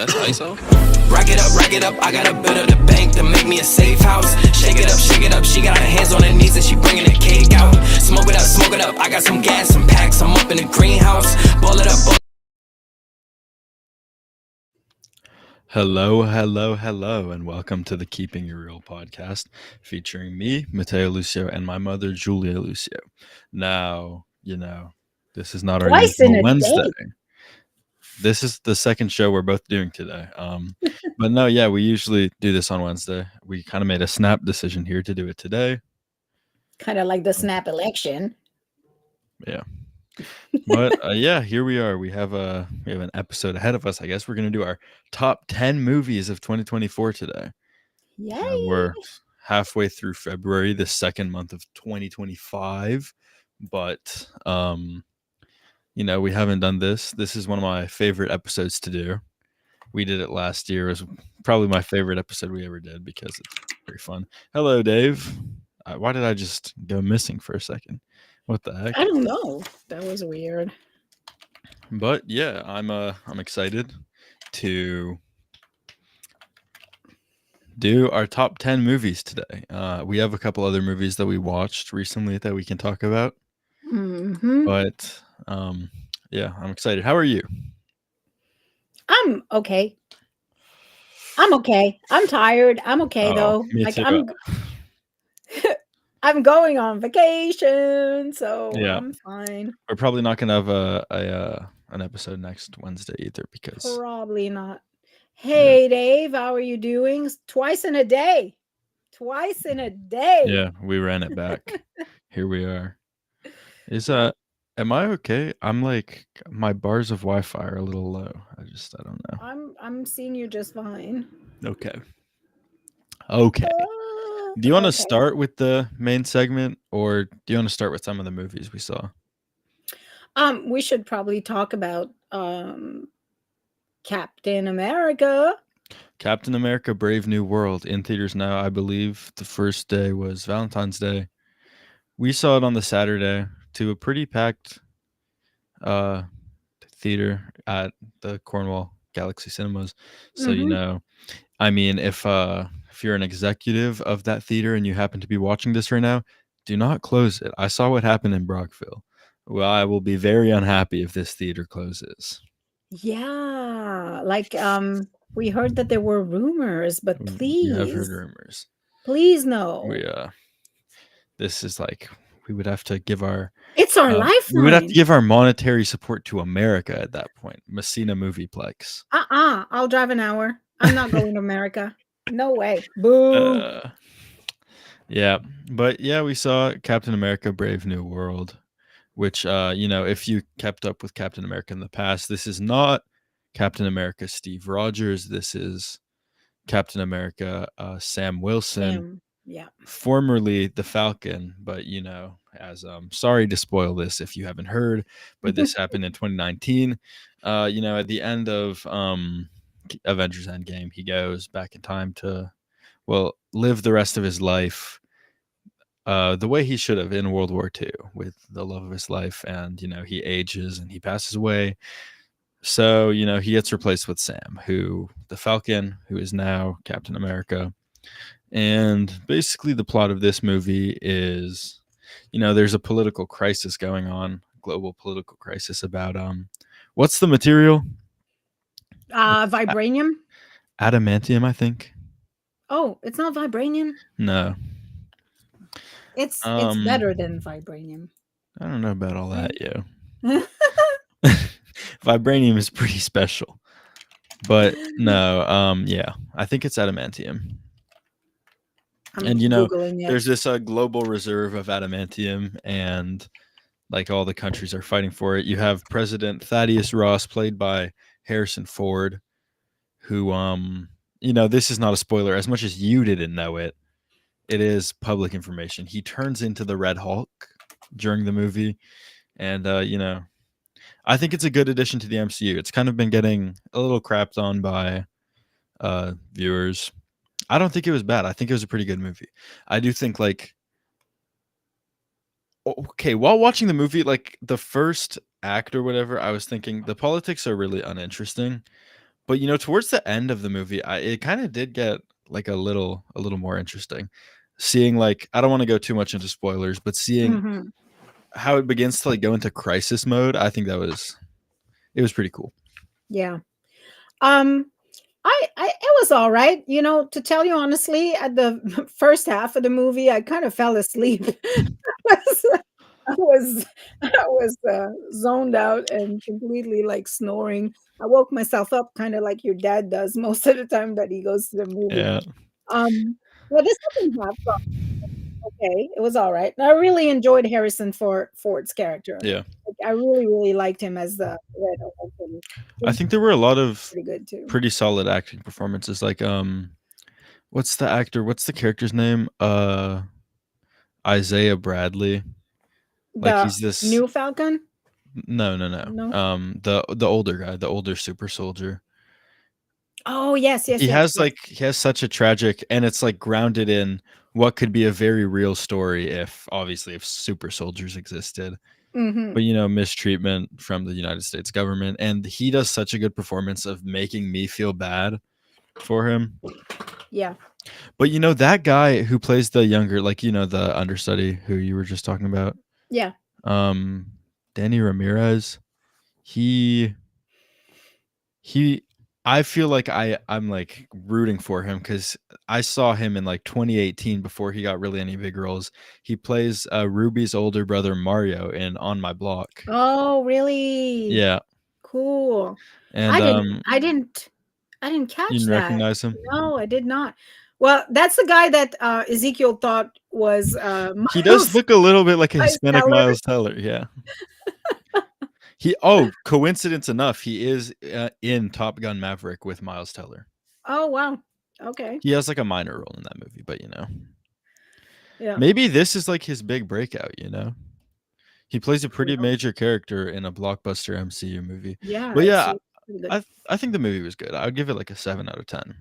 that's ISO? Rack it up, I gotta build up the bank to make me a safe house. Shake it up, she got her hands on her knees and she bringing the cake out. Smoke it up, I got some gas, some packs, I'm up in the greenhouse. Ball it up, Hello, and welcome to the Keeping It Real podcast, featuring me, Matteo Lucio, and my mother, Julia Lucio. Now, this is not our Twice in usual a Wednesday. day. This is the second show we're both doing today. But no, yeah, we usually do this on Wednesday. We kind of made a snap decision here to do it today. Kind of like the snap election. Yeah. But yeah, here we are. We have an episode ahead of us. I guess we're going to do our top 10 movies of 2024 today. Yay. We're halfway through February, the second month of 2025. But we haven't done this. This is one of my favorite episodes to do. We did it last year. It was probably my favorite episode we ever did because it's very fun. Hello, Dave. Why did I just go missing for a second? What the heck? I don't know. That was weird. But yeah, I'm excited to do our top 10 movies today. We have a couple other movies that we watched recently that we can talk about. Mm-hmm. But yeah, I'm excited. How are you? I'm okay. I'm tired. I'm okay though. Me Like too. I'm going on vacation, so Yeah. I'm fine. We're probably not gonna have an episode next Wednesday either because Probably not. Hey, Dave, how are you doing? Twice in a day. yeah, we ran it back. Here we are. Am I okay? I'm like my bars of Wi-Fi are a little low. I don't know. I'm seeing you just fine. Okay. Do you want to start with the main segment, or do you want to start with some of the movies we saw? We should probably talk about Captain America. Captain America: Brave New World in theaters now. I believe the first day was Valentine's Day. We saw it on the Saturday to a pretty packed theater at the Cornwall Galaxy Cinemas. So I mean, if you're an executive of that theater and you happen to be watching this right now, do not close it. I saw what happened in Brockville. Well, I will be very unhappy if this theater closes. Yeah, like we heard that there were rumors, but please, I've heard rumors. Please no. This is like we would have to give our. It's our lifeline. We would have to give our monetary support to America at that point. Messina Movieplex. I'll drive an hour. I'm not going to America. No way. Boo. Yeah, but yeah, we saw Captain America: Brave New World, which if you kept up with Captain America in the past, this is not Captain America Steve Rogers. This is Captain America Sam Wilson, formerly the Falcon, but as sorry to spoil this if you haven't heard, but this happened in 2019. At the end of Avengers Endgame, he goes back in time to live the rest of his life the way he should have in World War II with the love of his life, and he ages and he passes away. So he gets replaced with Sam, the Falcon, who is now Captain America. And basically the plot of this movie is there's a political crisis going on, global political crisis about what's the material? Vibranium. Adamantium, I think. Oh, it's not vibranium. No. It's better than vibranium. I don't know about all that, yo. Vibranium is pretty special. But no, yeah, I think it's adamantium. There's this global reserve of adamantium, and like all the countries are fighting for it. You have President Thaddeus Ross, played by Harrison Ford, who this is not a spoiler. As much as you didn't know it, it is public information. He turns into the Red Hulk during the movie, and I think it's a good addition to the MCU. It's kind of been getting a little crapped on by viewers. I don't think it was bad. I think it was a pretty good movie. I do think while watching the movie, like the first act or whatever, I was thinking the politics are really uninteresting, But towards the end of the movie, it kind of did get like a little more interesting. Seeing like I don't want to go too much into spoilers, but seeing Hmm. how it begins to like go into crisis mode, I think it was pretty cool. Yeah. Um, I it was all right. To tell you honestly, at the first half of the movie, I kind of fell asleep. I was I was zoned out and completely like snoring. I woke myself up kind of like your dad does most of the time that he goes to the movie. Yeah. Um, well, the second half okay. It was all right. I really enjoyed Harrison Ford's character. Yeah. Like, I really, really liked him as the Red Hulk, and I his think there were a lot of pretty good too. pretty solid acting performances. Like what's the actor? What's the character's name? Isaiah Bradley. Like The he's this new Falcon? no, no, No. no. The older guy, the older super soldier. Oh, yes, yes, He yes, has yes. like he has such a tragic and it's like grounded in what could be a very real story if obviously if super soldiers existed. Mhm. But mistreatment from the United States government and he does such a good performance of making me feel bad for him. Yeah. But that guy who plays the younger like the understudy who you were just talking about, Yeah. um Danny Ramirez, he he I feel like I'm like rooting for him because I saw him in like 2018 before he got really any big roles. He plays Ruby's older brother Mario in On My Block. Oh, really? Yeah, Cool. and I didn't I didn't I didn't you catch didn't that. recognize him. No, I did not. Well, that's the guy that, Ezekiel thought was, He does Miles look a little bit like a Miles Hispanic Teller. Miles Teller. Yeah. Coincidence enough, he is in Top Gun Maverick with Miles Teller. Oh, wow. Okay. He has like a minor role in that movie, but Yeah. maybe this is like his big breakout. He plays a Who pretty knows? major character in a blockbuster MCU movie. Yeah, But it's yeah, pretty good. I think the movie was good. I would give it like a 7 out of 10.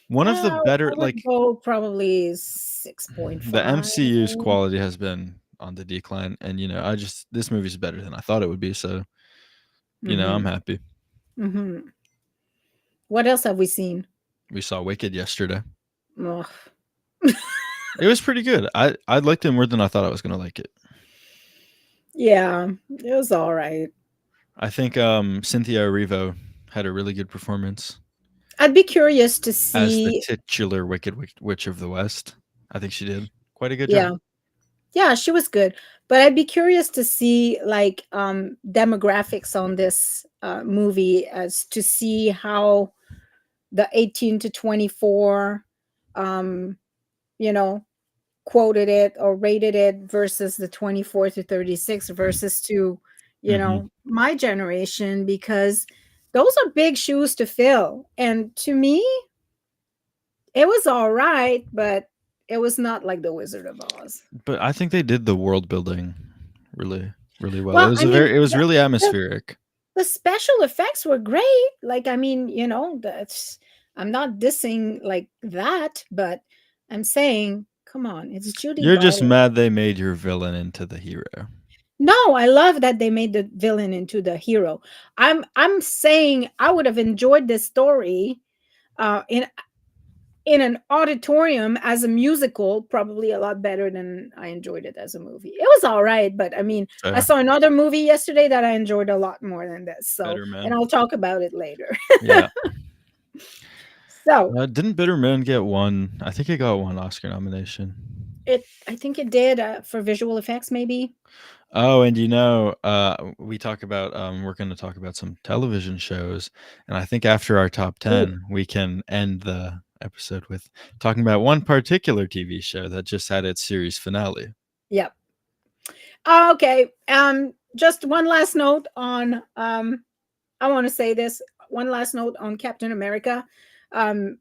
One of the I better would like go probably the 6.5. MCU's quality has been on the decline and this movie's better than I thought it would be, so I'm Mhm. happy. Mhm. What else have we seen? We saw Wicked yesterday. Ugh. It was pretty good. I liked it more than I thought I was going to like it. Yeah, it was all right. I think Cynthia Erivo had a really good performance I'd be curious to as the see. titular Wicked Witch of the West. I think she did quite a good Yeah. job. Yeah, she was good. But I'd be curious to see like demographics on this movie as to see how the 18 to 24 um you know quoted it or rated it versus the 24 to 36 versus to Mhm. my generation, because those are big shoes to fill, and to me it was all right, but it was not like the Wizard of Oz. But I think they did the world building really, really well. Well, I mean, It was really the, atmospheric. the special effects were great. Like, I mean, that's, I'm not dissing like that, but I'm saying, come on, it's Judy You're just Garland. mad they made your villain into the hero. No, I love that they made the villain into the hero. I'm saying I would have enjoyed this story in an auditorium as a musical probably a lot better than I enjoyed it as a movie. It was all right, but I mean, I Fair. saw another movie yesterday that I enjoyed a lot more than this. So, Better and Man. I'll talk about it later. Yeah. So, Didn't Bitter Man get one? I think it got one Oscar nomination. I think it did for visual effects, maybe. Oh, and we talk about we're going to talk about some television shows, and I think after our top Ooh, 10, we can end the episode with talking about one particular TV show that just had its series finale. yep. Okay. Just one last note on. I want to say this. One last note on Captain America.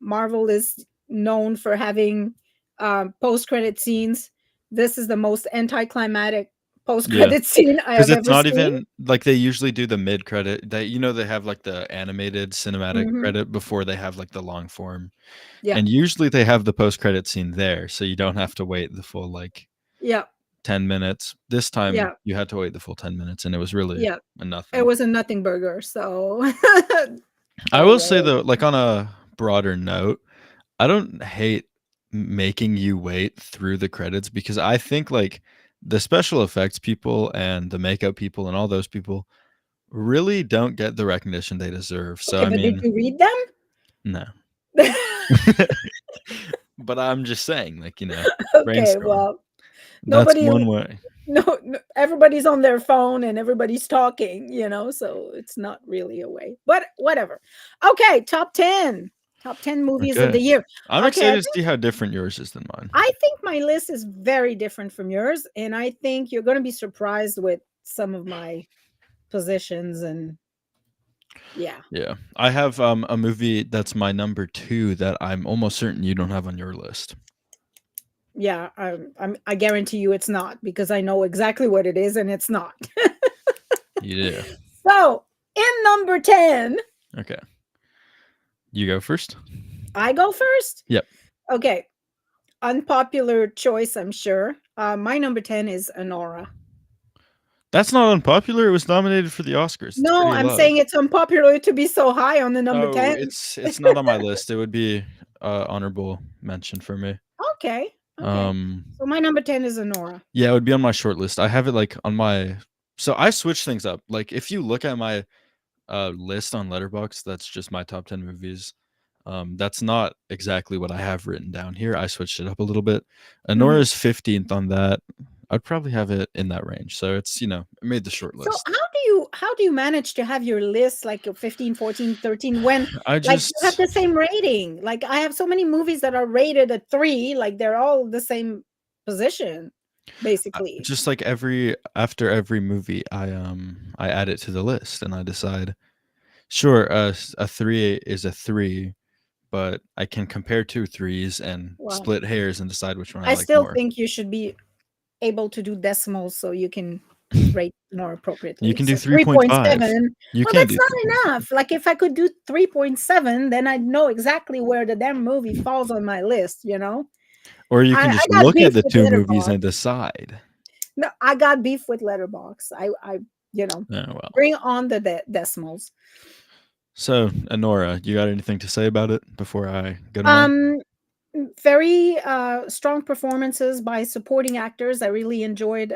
Marvel is known for having post-credit scenes. This is the most anticlimactic Yeah, post-credit scene I because have it's ever not seen. even like they usually do the mid credit. They have like the animated cinematic Hmm. credit before they have like the long form, Yeah. and usually they have the post credit scene there, so you don't have to wait the full like Yeah. 10 minutes. This time Yeah. you had to wait the full 10 minutes, and it was really Yeah. a It nothing. was a nothing burger. So I will say Anyway, though, like on a broader note, I don't hate making you wait through the credits because I think like the special effects people and the makeup people and all those people really don't get the recognition they deserve. So okay, I but did mean, you read them? no. But I'm just saying, like, Okay, brainstorm. well, That's nobody one way. no, everybody's on their phone and everybody's talking, so it's not really a way. But whatever. Okay, top 10. Top 10 movies of Okay. the year. I'm Okay, excited to see how different yours is than mine. I think my list is very different from yours, and I think you're going to be surprised with some of my positions and yeah. Yeah. I have a movie that's my number 2 that I'm almost certain you don't have on your list. Yeah, I guarantee you it's not because I know exactly what it is and it's not. Yeah. So, in number 10, Okay. You go first? I go first? Yep. Okay. Unpopular choice, I'm sure. My number 10 is Anora. That's not unpopular. It was nominated for the Oscars. It's No, pretty I'm low. saying it's unpopular to be so high on the number Oh, 10. it's not on my list. It would be honorable mention for me. Okay. So my number 10 is Anora. Yeah, it would be on my short list. I have it like on my so I switch things up. Like if you look at my list on Letterboxd, that's just my top 10 movies. That's not exactly what I have written down here. I switched it up a little bit. Anora's 15th on that. I'd probably have it in that range. So it's, it made the short So list. how do you manage to have your list like a 15, 14, 13 when I like just you have the same rating? Like I have so many movies that are rated a 3, like they're all the same position, basically. just like after every movie, I add it to the list and I decide, sure, a 3 is a 3, but I can compare 2 3s and Well, split hairs and decide which one I I like still more. think you should be able to do decimals so you can rate more appropriately. You can do So 3.5. 3.7. You Well, can't that's do not enough. Like if I could do 3.7, then I'd know exactly where the damn movie falls on my list, Or you I can just got look beef at the with 2 movies Letterboxd. and decide. No, I got beef with Letterboxd. I Oh, well. bring on the decimals. So, Anora, you got anything to say about it before I go to mine? Very strong performances by supporting actors. I really enjoyed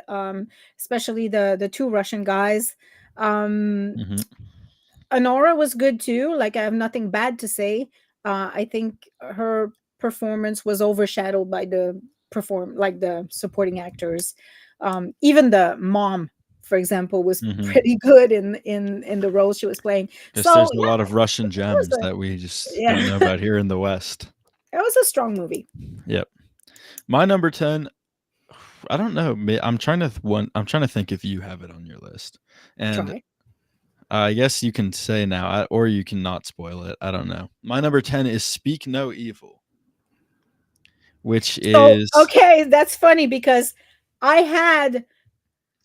especially the 2 Russian guys. Mhm. Anora was good too. Like I have nothing bad to say. I think her performance was overshadowed by the supporting actors. Even the mom, for example, was Mhm. pretty good in the role she was playing. Guess So there's a yeah, lot of Russian it was gems that we just don't yeah, know about here in the West. it was a strong movie. Yep. My number 10, I don't know. I'm trying to think if you have it on your list. And Try. I guess you can say now, or you can not spoil it. I don't know. My number 10 is Speak No Evil, which So is okay, that's funny because I had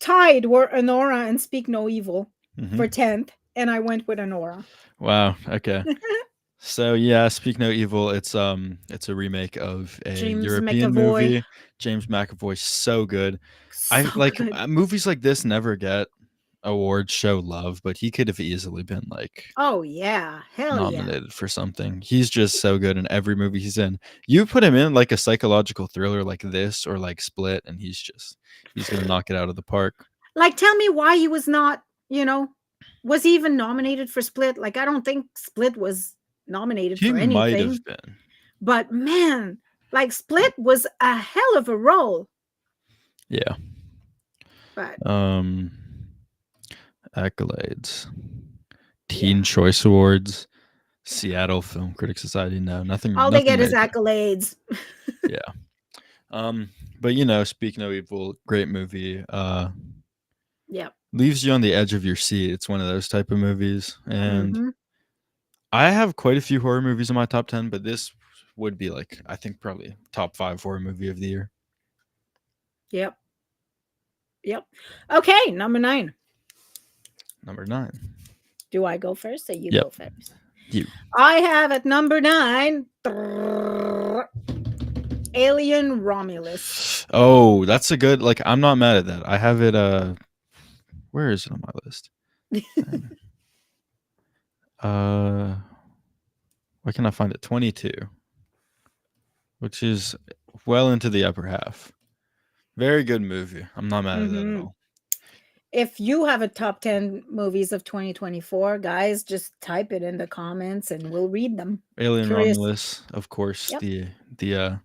tied were Anora and Speak No Evil for 10th, and I went with Anora. Wow. Okay. So yeah, Speak No Evil. It's a remake of a James European McAvoy. movie. James McAvoy, so good. I So like good. movies like this never get awards show love, but he could have easily been like Oh yeah, hell yeah. nominated for something. He's just so good in every movie he's in. You put him in like a psychological thriller like this or like Split, and he's gonna knock it out of the park. Like tell me why he was not, was he even nominated for Split? Like I don't think Split was nominated He for might anything. have been. But man, like Split was a hell of a role. Yeah. But Accolades. Teen Choice Awards. Seattle Film Critics Society. No, nothing. all they Nothing get is major. accolades. Yeah. But Speak No Evil, great movie. Yep. Leaves you on the edge of your seat. It's one of those type of movies. And Mhm. I have quite a few horror movies in my top 10, but this would be like, I think probably top 5 horror movie of the year. Yep. Okay, number 9. Number 9. Do I go first or you Yep. go first? You. I have at number 9 Alien Romulus. Oh, that's a good, like, I'm not mad at that. I have it, where is it on my list? Why can I find it? 22, which is well into the upper half. Very good movie. I'm not mad at that at Hmm. all. If you have a top 10 movies of 2024, guys, just type it in the comments and we'll read them. Alien Curious. Romulus, of course, Yep. the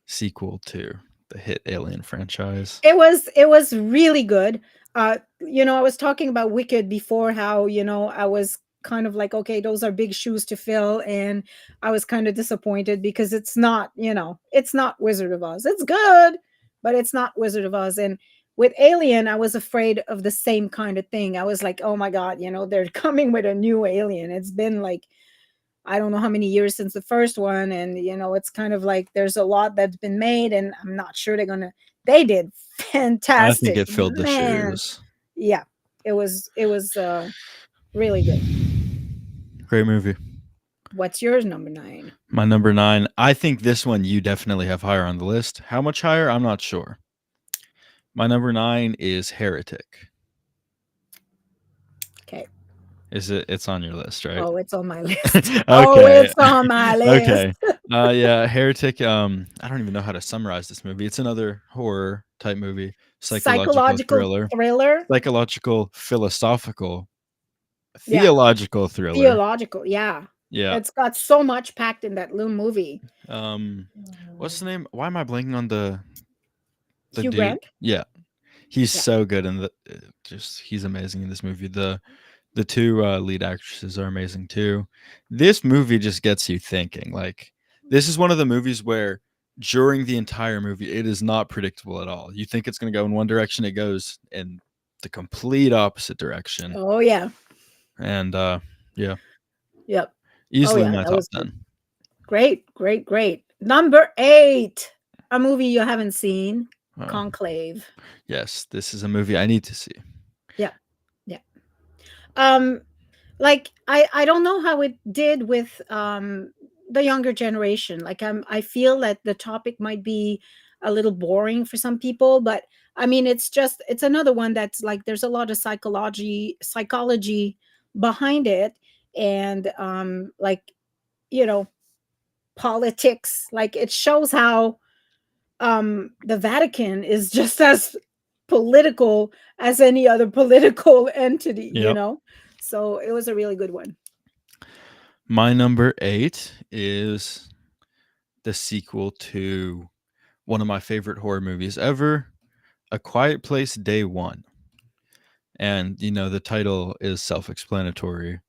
sequel to the hit Alien franchise. It was really good. I was talking about Wicked before, how, I was kind of like, okay, those are big shoes to fill, and I was kind of disappointed because it's not Wizard of Oz. It's good, but it's not Wizard of Oz. And with Alien, I was afraid of the same kind of thing. I was like, oh my God, they're coming with a new Alien. It's been like, I don't know how many years since the first one, and it's kind of like there's a lot that's been made, and I'm not sure they did I think fantastic, it filled the man. shoes. Yeah, it was really good. Great movie. What's yours, number 9? My number 9. I think this one you definitely have higher on the list. How much higher? I'm not sure. My number 9 is Heretic. Okay. It's on your list, right? Oh, it's on my list. Okay. Oh, it's on my list. Okay. Yeah, Heretic. I don't even know how to summarize this movie. It's another horror type movie, Psychological thriller. psychological, philosophical, Yeah, theological thriller. theological. Yeah, Yeah. it's got so much packed in that little movie. What's the name? Why am I blanking on the Hugh dude? Grant. Yeah, he's Yeah. so good in he's amazing in this movie. The two lead actresses are amazing too. This movie just gets you thinking. Like, this is one of the movies where during the entire movie it is not predictable at all. You think it's going to go in one direction, it goes in the complete opposite direction. Oh yeah. And yeah, Yep. easily yeah, my that top was good. 10. Great. Number 8, a movie you haven't seen, Oh, Conclave. yes, this is a movie I need to see. Yeah. Like, I don't know how it did with the younger generation. Like, I feel that the topic might be a little boring for some people, but I mean, it's another one that's like there's a lot of psychology behind it, and like, politics. Like, it shows how the Vatican is just as political as any other political entity, Yep. So it was a really good one. My number 8 is the sequel to one of my favorite horror movies ever, A Quiet Place Day One. And, the title is self explanatory.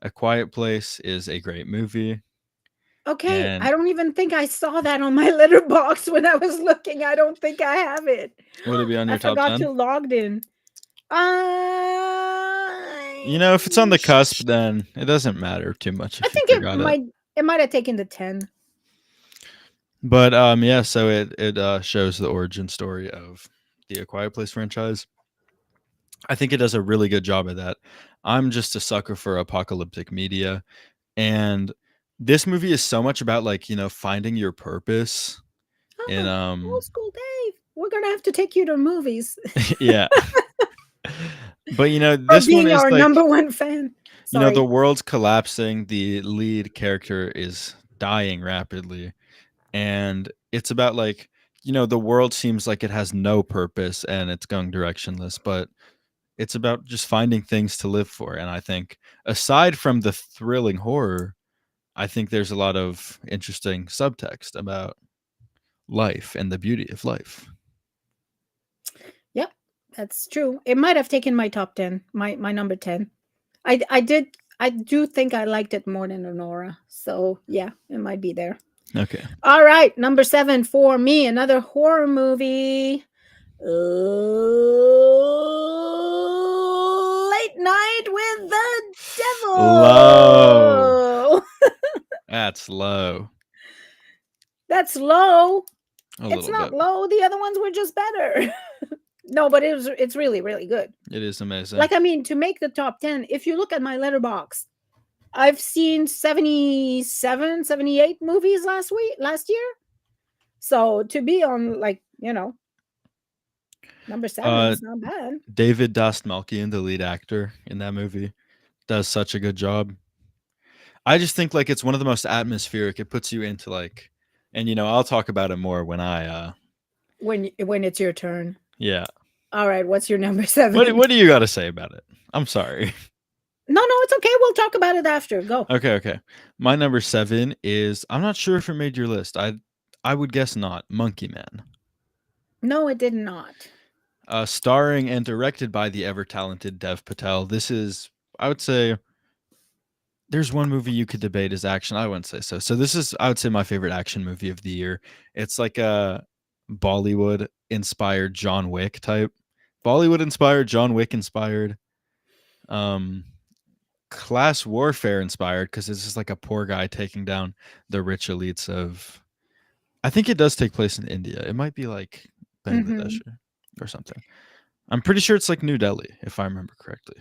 A Quiet Place is a great movie. Okay, And I don't even think I saw that on my letterbox when I was looking. I don't think I have it. would it be on I your top forgot 10? to logged in. If it's on the cusp, then it doesn't matter too much I if you think it forgot it. might have taken the 10. But yeah, so it shows the origin story of the A Quiet Place franchise. I think it does a really good job of that. I'm just a sucker for apocalyptic media, and this movie is so much about finding your purpose in Old school Dave. We're gonna have to take you to movies yeah. But for this one being is our like, number one fan. Sorry. the world's collapsing, the lead character is dying rapidly, and it's about the world seems like it has no purpose and it's going directionless, but it's about just finding things to live for. And I think aside from the thrilling horror, I think there's a lot of interesting subtext about life and the beauty of life. Yep, that's true. It might have taken my top 10, my number 10. I do think I liked it more than Honora. So yeah, it might be there. Okay. All right, number 7 for me, another horror movie. Late Night with the Devil. Low. That's low. That's low. A It's little not bit. low. The other ones were just better. No, but it's really, really good. It is amazing. Like, I mean, to make the top 10, if you look at my letterbox, I've seen 77, 78 movies last year. So to be on, like, number 7 is not bad. David Dastmalchian, the lead actor in that movie, does such a good job. I just think like it's one of the most atmospheric. It puts you into like, and I'll talk about it more when I When it's your turn. yeah. All right, what's your number 7? What do you got to say about it? I'm sorry. No, it's okay. We'll talk about it after. Go. Okay. My number 7 is, I'm not sure if it made your list. I would guess not. Monkey Man. No, it did not. Starring and directed by the ever talented Dev Patel. This is, I would say, there's one movie you could debate as action. I wouldn't say so. So this is, I would say, my favorite action movie of the year. It's like a Bollywood inspired John Wick type. Bollywood inspired, John Wick inspired, class warfare inspired, because it's just like a poor guy taking down the rich elites of. I think it does take place in India. It might be like Bangladesh or something. I'm pretty sure it's like New Delhi, if I remember correctly.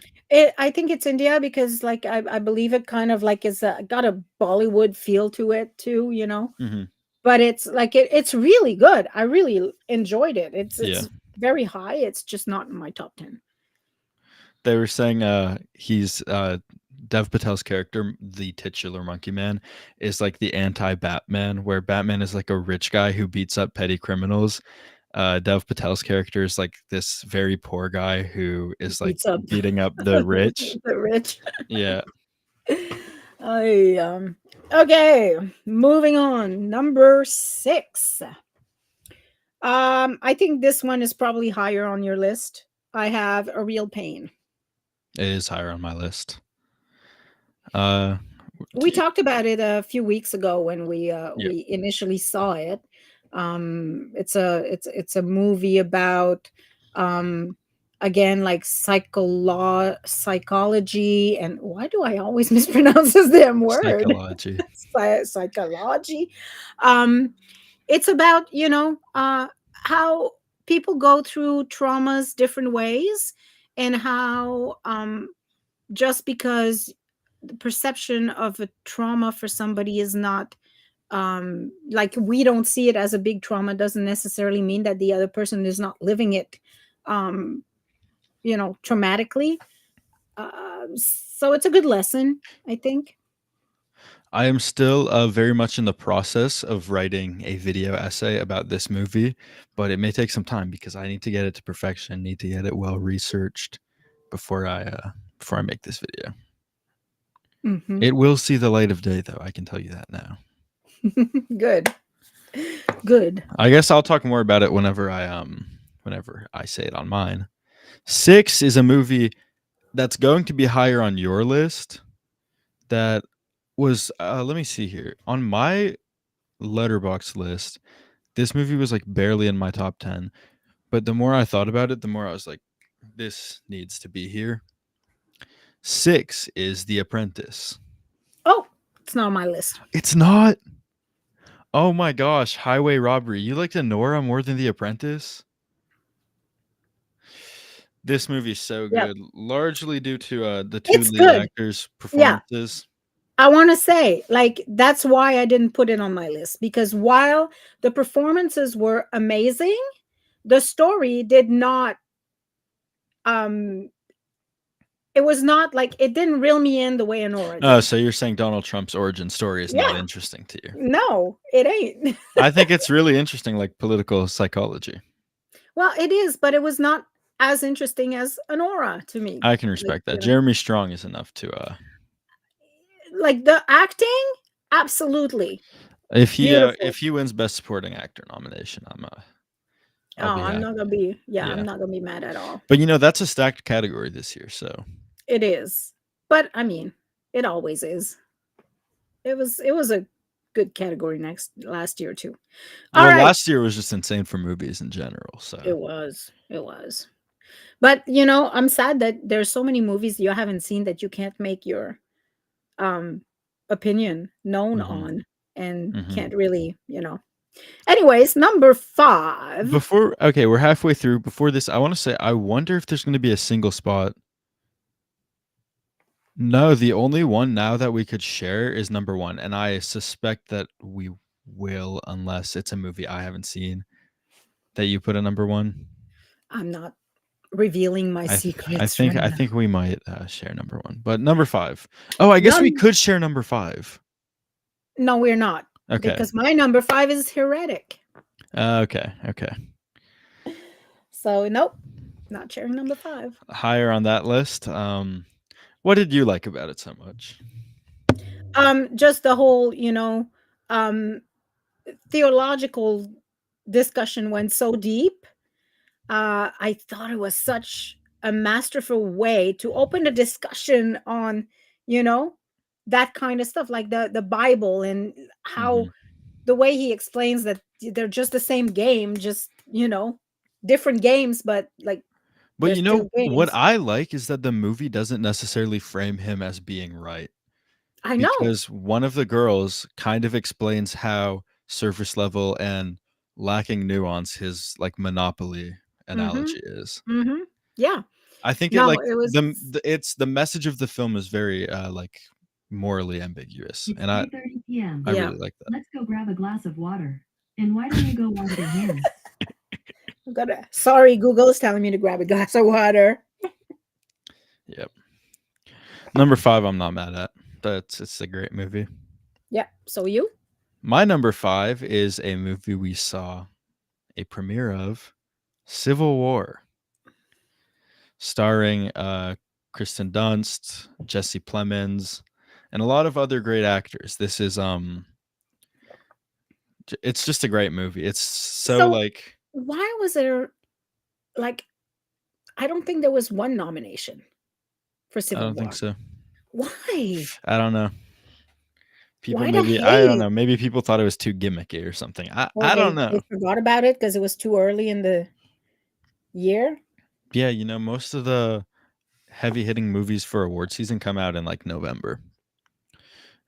I think it's India because, like, I believe it kind of like is got a Bollywood feel to it too, But it's like it's really good. I really enjoyed it. It's very high. It's just not in my top 10. They were saying he's Dev Patel's character, the titular Monkey Man, is like the anti-Batman, where Batman is like a rich guy who beats up petty criminals. Dev Patel's character is like this very poor guy who is like beating up the rich. The rich. Yeah. Okay, moving on. Number 6. I think this one is probably higher on your list. I have A Real Pain. It is higher on my list. We talked about it a few weeks ago when we initially saw it. It's a movie about again, like psychology, and why do I always mispronounce this damn word? Psychology. Psychology. It's about how people go through traumas different ways, and how just because the perception of a trauma for somebody is not like we don't see it as a big trauma doesn't necessarily mean that the other person is not living it traumatically. So it's a good lesson, I think. I am still very much in the process of writing a video essay about this movie, but it may take some time because I need to get it to perfection, need to get it well researched before I make this video. It will see the light of day, though. I can tell you that now. Good. I guess I'll talk more about it whenever I say it on mine. 6 is a movie that's going to be higher on your list. That was let me see here. On my Letterboxd list, this movie was like barely in my top 10. But the more I thought about it, the more I was like, this needs to be here. 6 is The Apprentice. Oh, it's not on my list. It's not? Oh my gosh, Highway Robbery. You liked Anora more than The Apprentice? This movie is so good, largely due to the two lead actors' performances. I want to say, like, that's why I didn't put it on my list, because while the performances were amazing, the story did not it was not like, it didn't reel me in the way Anora did. Oh, so you're saying Donald Trump's origin story is not interesting to you? No, it ain't. I think it's really interesting, like political psychology. Well, it is, but it was not as interesting as Anora to me. I can respect that. Jeremy Strong is enough to like the acting, absolutely. If he wins Best Supporting Actor nomination, I'm not gonna be I'm not gonna be mad at all. But that's a stacked category this year, so it is. But I mean, it always is. It was a good category last year too. Last year was just insane for movies in general. So it was. But I'm sad that there's so many movies you haven't seen that you can't make your opinion known on, and can't really, Anyways, number 5. We're halfway through. Before this, I want to say, I wonder if there's going to be a single spot. No, the only one now that we could share is number 1, and I suspect that we will, unless it's a movie I haven't seen that you put at number 1. I'm not revealing my I secrets right now. think we might share number one, but number five. Oh, I guess we None. could share number five. No, we're not. Okay. Because my number 5 is Heretic. Okay. Okay. So nope, not sharing number 5. Higher on that list. What did you like about it so much? Just the whole, um theological discussion went so deep. I thought it was such a masterful way to open a discussion on, you know, that kind of stuff, like the Bible and how Mhm. the way he explains that they're just the same game, just different games, but like But they're you know still what games. I like is that the movie doesn't necessarily frame him as being right, I know. because one of the girls kind of explains how surface level and lacking nuance his like Monopoly Mm-hmm. analogy is. Mm-hmm. Yeah. I think it No, like it was. it's the message of the film is very like morally ambiguous, It's and 3:30 p.m. I Yeah. really like that. Let's go grab a glass of water. And why don't you go wash your hands? I've got a, sorry, Google's telling me to grab a glass of water. Yep. Number five, I'm not mad at. It's a great movie. Yeah. So you? My number five is a movie we saw a premiere of, Civil War, starring Kristen Dunst, Jesse Plemons, and a lot of other great actors. This is it's just a great movie. It's so So like why was there like I don't think there was one nomination for I Civil don't think War. so. Why? I don't know. People Why the maybe I don't hate? know. Maybe people thought it was too gimmicky or something. Or I don't they know. forgot about it because it was too early in the year? Yeah, you know, most of the heavy hitting movies for award season come out in like November.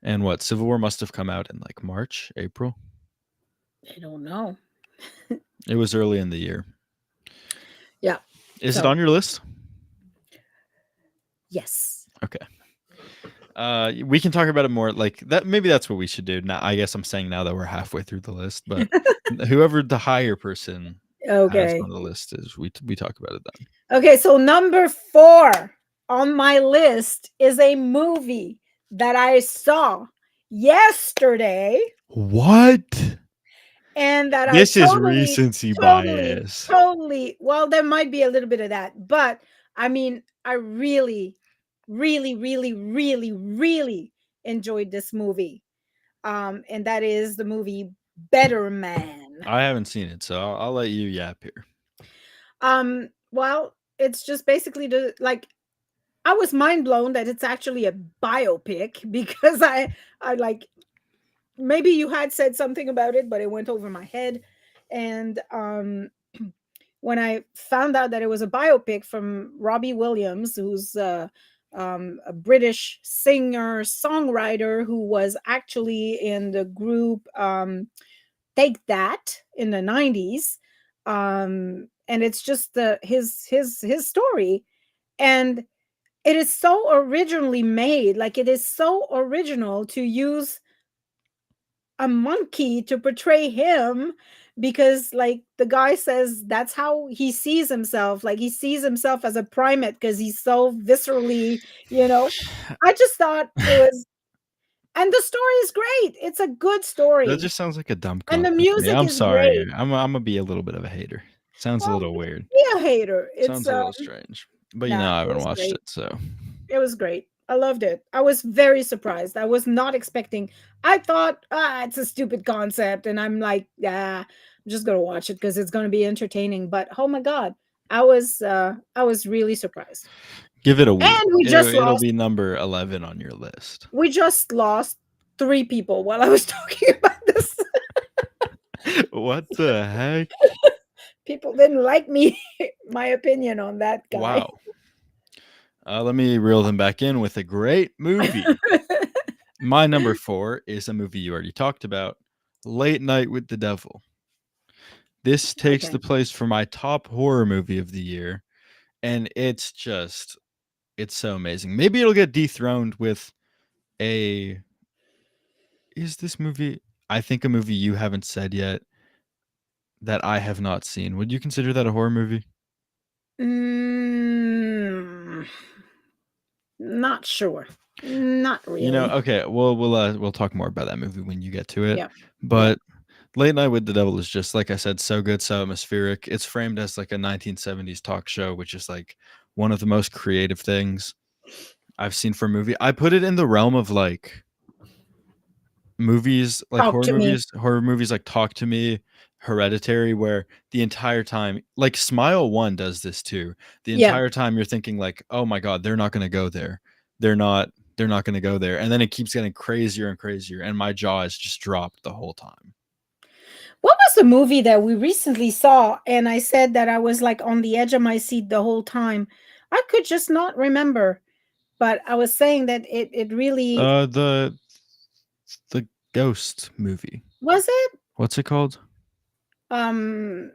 And what, Civil War must have come out in like March, April. I don't know. It was early in the year. Yeah. Is it So on your list? yes. Okay. We can talk about it more like that. Maybe that's what we should do. Now, I guess I'm saying now that we're halfway through the list, but whoever the higher person has Okay. on the list is, we talk about it then. Okay, so number 4 on my list is a movie that I saw yesterday What? and that I This is totally, recency totally, bias. totally, well, there might be a little bit of that, but I mean, I really, really, really, really, really enjoyed this movie. And that is the movie Better Man. I haven't seen it, so I'll let you yap here. Well, it's just basically the like I was mind blown that it's actually a biopic because I like maybe you had said something about it, but it went over my head. And when I found out that it was a biopic from Robbie Williams, who's a British singer songwriter who was actually in the group Take That in the 90s. And it's just his story. And it is so originally made, like it is so original to use a monkey to portray him because like the guy says that's how he sees himself, like he sees himself as a primate because he's so viscerally, I just thought it was, and the story is great, it's a good That story, just sounds like a dumb and the concept to me. music I'm is sorry. great. I'm gonna be a little bit of a hater. Sounds a Well, little weird. be a hater, it's Sounds a little strange. But you know, nah, I it haven't was watched great. it, so It was great. I loved it. I was very surprised. I was not expecting. I thought, it's a stupid concept, and I'm like, yeah, I'm just gonna watch it because it's gonna be entertaining. But oh my god, I was really surprised. give it a week. And we just It'll lost. be number 11 on your list. We just lost 3 people while I was talking about this. What the heck? People didn't like me, my opinion on that guy. Wow. Let me reel them back in with a great movie. My number 4 is a movie you already talked about, Late Night with the Devil. This takes Okay. the place for my top horror movie of the year, and it's so amazing. Maybe it'll get dethroned with is this movie, I think, a movie you haven't said yet that I have not seen. Would you consider that a horror movie? Mm, not sure. Not You know, really. okay, we'll talk more about that movie when you get to it. Yeah. Yeah. But Late Night with the Devil is just like I said, so good, so atmospheric. It's framed as like a 1970s talk show, which is like one of the most creative things I've seen for a movie. I put it in the realm of like movies, like Talk to me. horror movies like Talk to Me, Hereditary, where the entire time, like Smile 1 does this too. The Yeah. entire time you're thinking like, "Oh my god, they're not going to go there. They're not going to go there." And then it keeps getting crazier and crazier and my jaw is just dropped the whole time. What was the movie that we recently saw? And I said that I was like on the edge of my seat the whole time. I could just not remember, but I was saying that it really Uh the Ghost movie. was it. What's it called? Um. Oh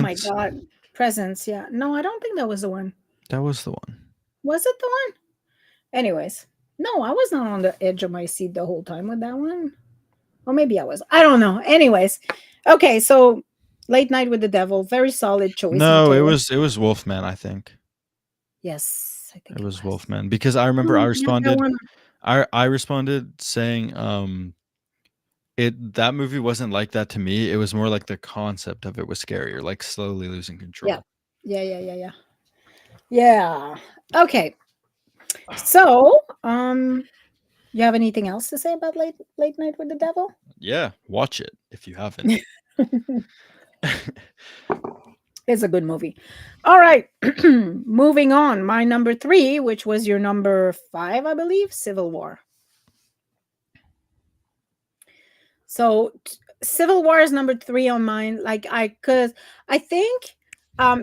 my Presence? God. Presence. Yeah. No, I don't think that was the one. That was the one. Was it the one? Anyways, no, I was not on the edge of my seat the whole time with that one. Or maybe I was. I don't know. Anyways, okay. So, Late Night with the Devil, very solid choice, No, Mateo. it was Wolfman, I think. Yes, I think It it was was. Wolfman because I remember I Oh, yeah, that responded one. I responded saying that movie wasn't like that to me. It was more like the concept of it was scarier, like slowly losing Yeah. control. Yeah. Yeah. Okay. So, you have anything else to say about Late Night with the Devil? Yeah, watch it if you haven't. It's a good movie. All right. Moving on. My number 3, which was your number 5, I believe, Civil War. So Civil War is number 3 on mine. Like I think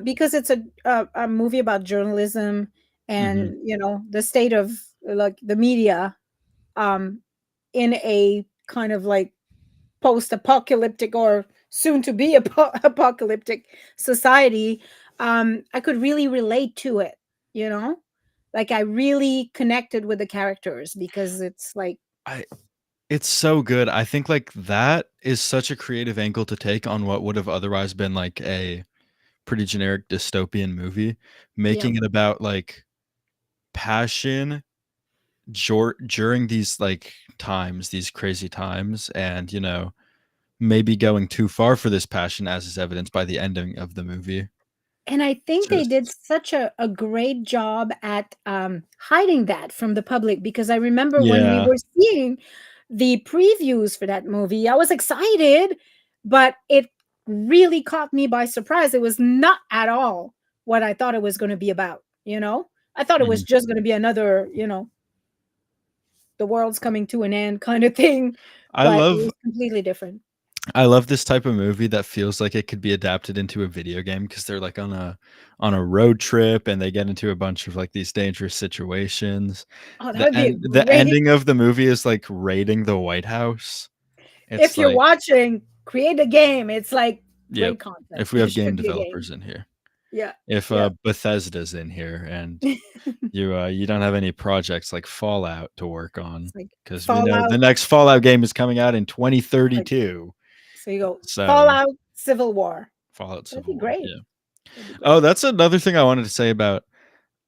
because it's a movie about journalism and the state of like the media um in a kind of like post-apocalyptic or soon to be apocalyptic society, I could really relate to it, you know? Like I really connected with the characters because it's like It's so good. I think like that is such a creative angle to take on what would have otherwise been like a pretty generic dystopian movie, yeah. making it about like passion during these like times, these crazy times, and maybe going too far for this passion, as is evidenced by the ending of the movie. And I think they did Just such a great job at hiding that from the public because I remember when we yeah, were seeing the previews for that movie, I was excited, but it really caught me by surprise. It was not at all what I thought it was going to be about, you know? I thought it was mhm. just going to be another, the world's coming to an end kind of thing, I but it love was completely different. I love this type of movie that feels like it could be adapted into a video game because they're like on a road trip and they get into a bunch of like these dangerous situations. Oh, that would be a The great. ending of the movie is like raiding the White House. It's If you're like, watching, create a game. It's like yep. great concept. If we have It game should be a game. developers in here, Yeah. if Yeah. Bethesda's in here, and you don't have any projects like Fallout to work on It's like because we know Fallout. the next Fallout game is coming out in Like 2032. so you go So Fallout Civil War. Fallout That'd Civil be War, great. yeah. That'd be great. Oh, that's another thing I wanted to say about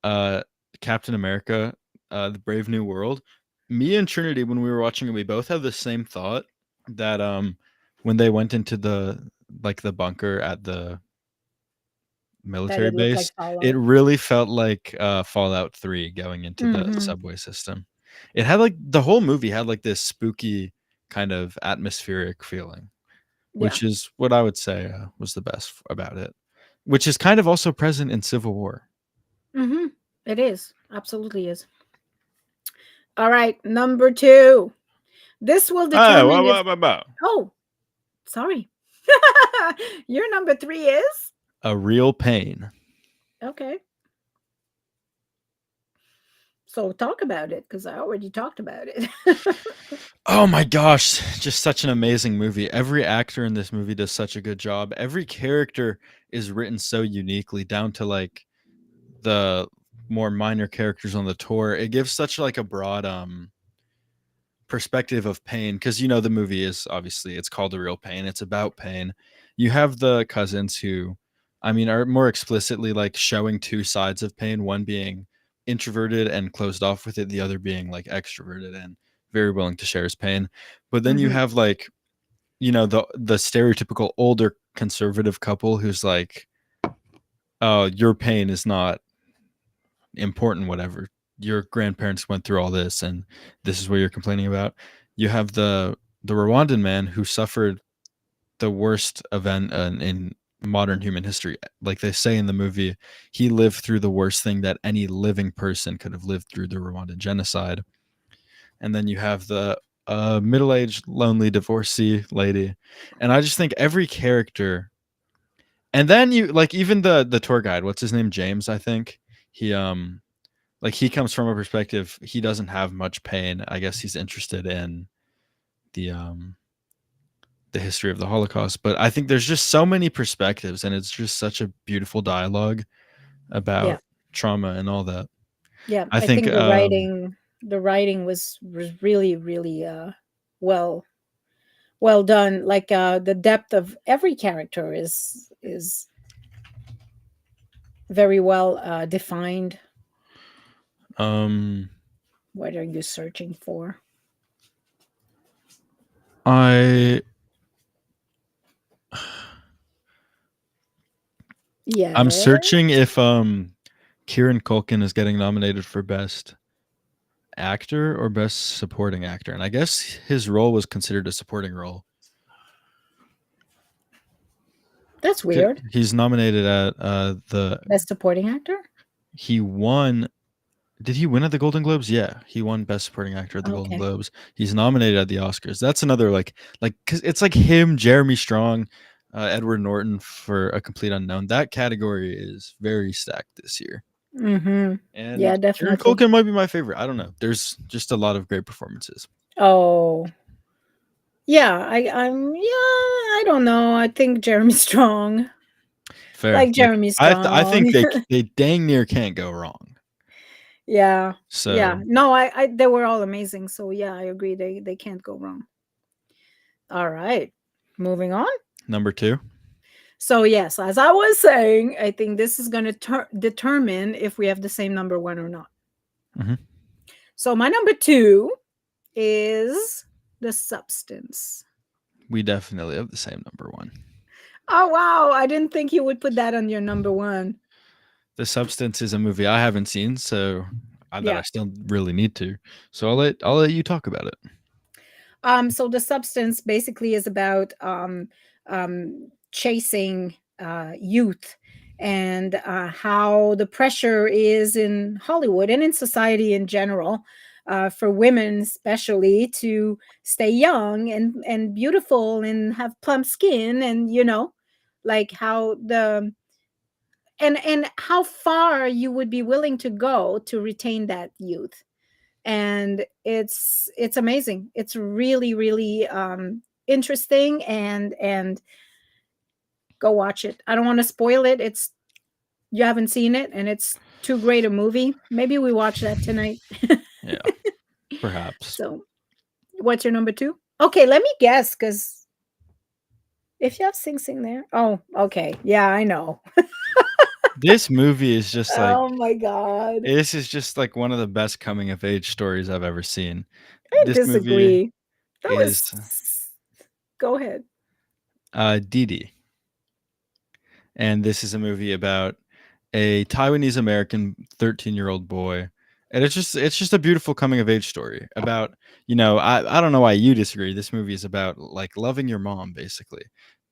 uh Captain America, the Brave New World. Me and Trinity, when we were watching it, we both had the same thought that when they went into the bunker at the That military it looked like base, it Fallout. really felt like Fallout 3 going into the Mhm. subway system. It had like the whole movie had like this spooky kind of atmospheric feeling, Yeah. which is what I would say was the best about it, which is kind of also present in Civil War. Mhm. It is. Absolutely is. All right, number 2. This will Oh, determine if wow. oh, sorry. Your number 3 is? A Real Pain. Okay. So talk about it because I already talked about it. Oh my gosh, just such an amazing movie. Every actor in this movie does such a good job. Every character is written so uniquely down to like the more minor characters on the tour. It gives such like a broad perspective of pain because the movie is obviously it's called A Real Pain. It's about pain. You have the cousins who I mean, are more explicitly like showing two sides of pain, one being introverted and closed off with it, the other being like extroverted and very willing to share his pain. But then you Mhm. have like, the stereotypical older conservative couple who's like, oh, your pain is not important, whatever. Your grandparents went through all this and this is what you're complaining about. You have the Rwandan man who suffered the worst event in modern human history. Like they say in the movie, he lived through the worst thing that any living person could have lived through, the Rwandan genocide. And then you have the middle-aged lonely divorcee lady. And I just think every character, and then you like even the tour guide, what's his name? James, I think. He like he comes from a perspective, he doesn't have much pain. I guess he's interested in the the history of the Holocaust. But I think there's just so many perspectives, and it's just such a beautiful dialogue Yeah. about trauma and all that. Yeah. I I think think the writing was really, really well well done. Like the depth of every character is very well defined. um What are you searching for? I I'm Yeah. searching if Kieran Culkin is getting nominated for best actor or best supporting actor, and I guess his role was considered a supporting role. That's weird. He's nominated at the Best supporting actor? he won. Did he win at the Golden Globes? Yeah, he won Best Supporting Actor at the Golden Okay. Globes. He's nominated at the Oscars. That's another cause it's like him, Jeremy Strong, Edward Norton for A Complete Unknown. That category is very stacked this year. Mm-hmm. Yeah, And Kieran definitely. Culkin might be my favorite. I don't know. There's just a lot of great performances. Oh, yeah. I don't know. I think Jeremy Strong. Fair. Like Jeremy I think Strong. they dang near can't go wrong. Yeah. Yeah. So No, I they were all amazing. So yeah, I agree. They can't go wrong. All right. Moving on. number 2. So yes, as I was saying, I think this is going to determine if we have the same number one or not. Mhm. So my number 2 is The Substance. We definitely have the same number 1. Oh wow, I didn't think you would put that on your number 1. The Substance is a movie I haven't seen, so that I still really need to. So I'll let you talk about it. So The Substance basically is about chasing youth and how the pressure is in Hollywood and in society in general, for women especially, to stay young and beautiful and have plump skin, and like how the and how far you would be willing to go to retain that youth. And it's amazing. It's really, really interesting, and go watch it. I don't want to spoil it. It's You haven't seen it, and it's too great a movie. Maybe we watch that tonight. Yeah, perhaps. So what's your number 2? Okay, let me guess, because if you have Sing Sing there. Oh, okay. Yeah, I know. This movie is just like, Oh my god. this is just like one of the best coming of age stories I've ever seen. I This movie disagree. That is was Go ahead. Didi, and this is a movie about a Taiwanese American 13-year-old boy. And it's just a beautiful coming of age story about, I don't know why you disagree. This movie is about like loving your mom, basically.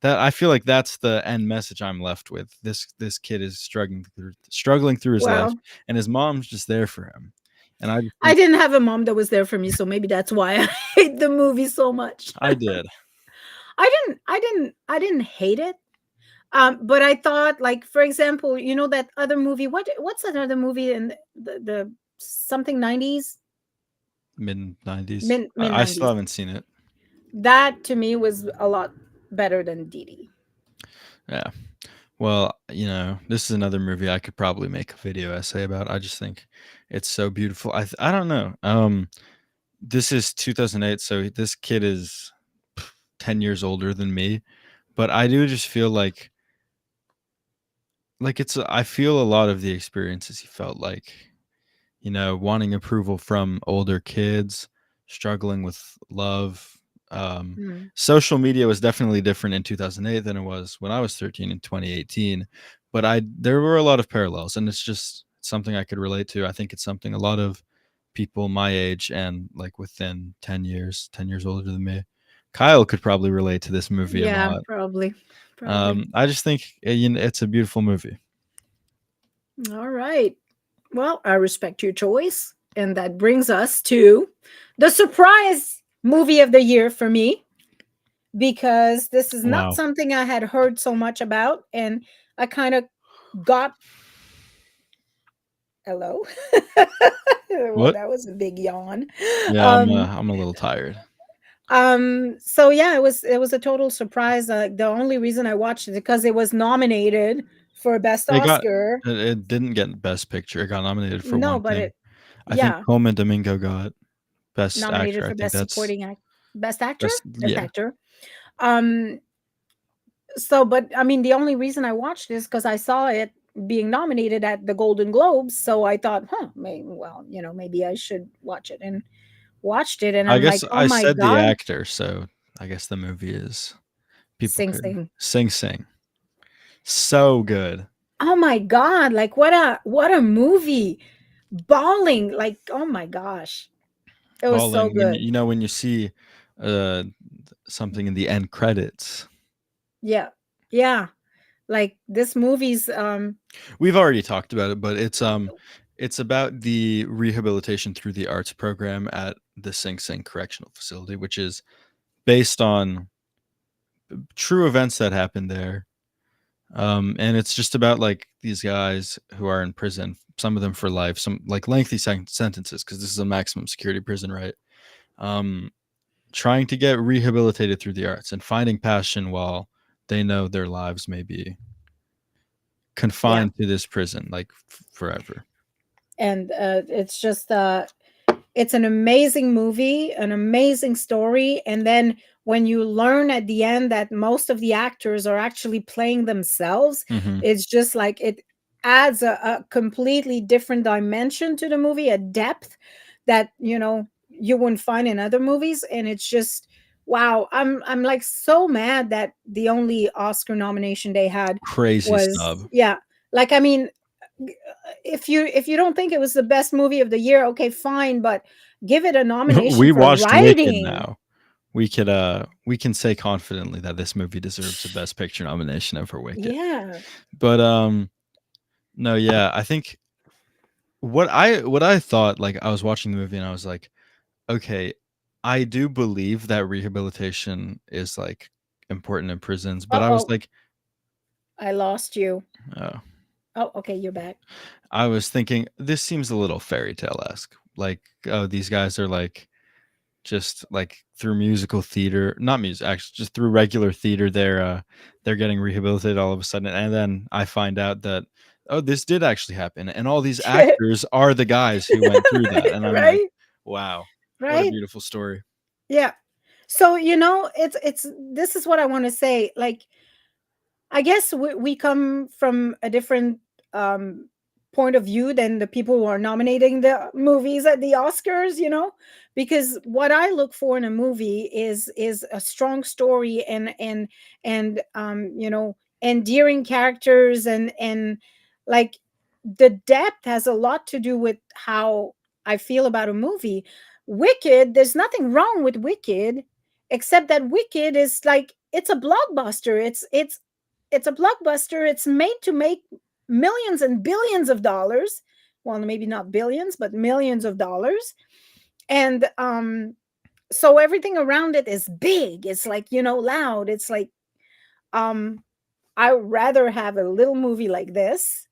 That I feel like that's the end message I'm left with. This kid is struggling through his life, Well, and his mom's just there for him. And I just I think didn't have a mom that was there for me, so maybe that's why I hate the movie so much. I did. I didn't hate it. But I thought, like, for example, that other movie. What's that other movie in the something 90s, Mid 90s. mid I still 90s? haven't seen it. That to me was a lot better than Didi. Yeah. Well, this is another movie I could probably make a video essay about. I just think it's so beautiful. I don't know. This is 2008, so this kid is 10 years older than me, but I do just feel like like it's I feel a lot of the experiences he felt like, wanting approval from older kids, struggling with love. Mm. Social media was definitely different in 2008 than it was when I was 13 in 2018, but there were a lot of parallels, and it's just something I could relate to. I think it's something a lot of people my age and like within 10 years older than me. Kyle could probably relate to this movie a Yeah, lot. probably. Probably. I just think it's a beautiful movie. All right. Well, I respect your choice. And that brings us to the surprise movie of the year for me, because this is not Wow. something I had heard so much about. And I kind of got. Hello. Well, What? that was a big yawn. Yeah, Um, I'm a little tired. so yeah, it was a total surprise. The only reason I watched it because it was nominated for best It got Oscar. it didn't get Best Picture. It got nominated for No, one but thing. it, I think yeah, Colman Domingo got Best nominated Actor. I for think best that's supporting act, best actor, best. best Yeah, actor. Um, so, but I mean, the only reason I watched this because I saw it being nominated at the Golden Globes. So I thought, well, maybe I should watch it, and watched it, and I I'm guess like, oh I my said the god, actor, so I guess the movie is people Sing could Sing. Sing so good. Oh my god, like what a movie. Bawling, like, oh my gosh. It was so Bawling when good. when you see uh something in the end credits. Yeah. Yeah. Like this movie's We've already talked about it, but it's about the rehabilitation through the arts program at the Sing Sing Correctional Facility, which is based on true events that happened there. And it's just about like these guys who are in prison, some of them for life, some like lengthy sentences because this is a maximum security prison, right? Um, Trying to get rehabilitated through the arts and finding passion while they know their lives may be yeah. confined to this prison like forever. And it's just it's an amazing movie, an amazing story, and then when you learn at the end that most of the actors are actually playing themselves, Hmm. it's just like it adds a completely different dimension to the movie, a depth that you wouldn't find in other movies, and it's just wow. I'm like so mad that the only Oscar nomination they had Crazy was, snub. yeah, like, I mean, if you don't think it was the best movie of the year, okay, fine, but give it a We nomination for watched Wicked writing. now. We can say confidently that this movie deserves a Best Picture nomination over Wicked. Yeah. But no, yeah, I think what I thought, like I was watching the movie and I was like, okay, I do believe that rehabilitation is like important in prisons, but I was Uh-oh, like, I lost you. oh, Oh, okay, you're back. I was thinking this seems a little fairy tale esque. Like, oh, these guys are like just like through musical theater, not music, actually, just through regular theater, they're getting rehabilitated all of a sudden, and then I find out that oh, this did actually happen, and all these actors are the guys who went through that, and I'm like, Right? wow, what a Right? beautiful story. Yeah. So, it's this is what I want to say. Like, I guess we come from a different um, point of view than the people who are nominating the movies at the Oscars, because what I look for in a movie is a strong story and endearing characters and like the depth has a lot to do with how I feel about a movie. Wicked, there's nothing wrong with Wicked, except that Wicked is like it's a blockbuster. It's a blockbuster. It's made to make millions and billions of dollars. Well, maybe not billions, but millions of dollars. And so everything around it is big. It's like, loud. It's like um I would rather have a little movie like this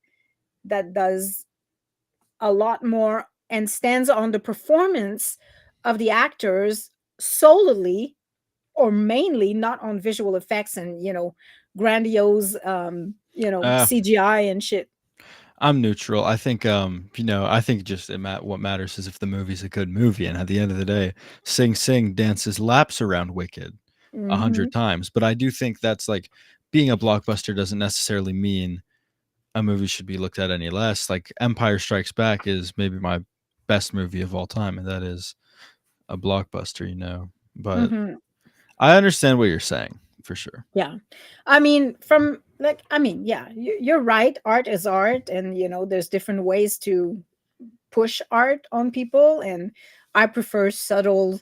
that does a lot more and stands on the performance of the actors solely or mainly, not on visual effects and grandiose uh CGI and shit. I'm neutral. I think I think just what matters is if the movie's a good movie, and at the end of the day, Sing Sing dances laps around Wicked Hmm. 100 times, but I do think that's like being a blockbuster doesn't necessarily mean a movie should be looked at any less. Like Empire Strikes Back is maybe my best movie of all time, and that is a blockbuster, you know. But Mhm. I understand what you're saying for sure. Yeah. I mean, yeah, you're right. Art is art, and there's different ways to push art on people, and I prefer subtle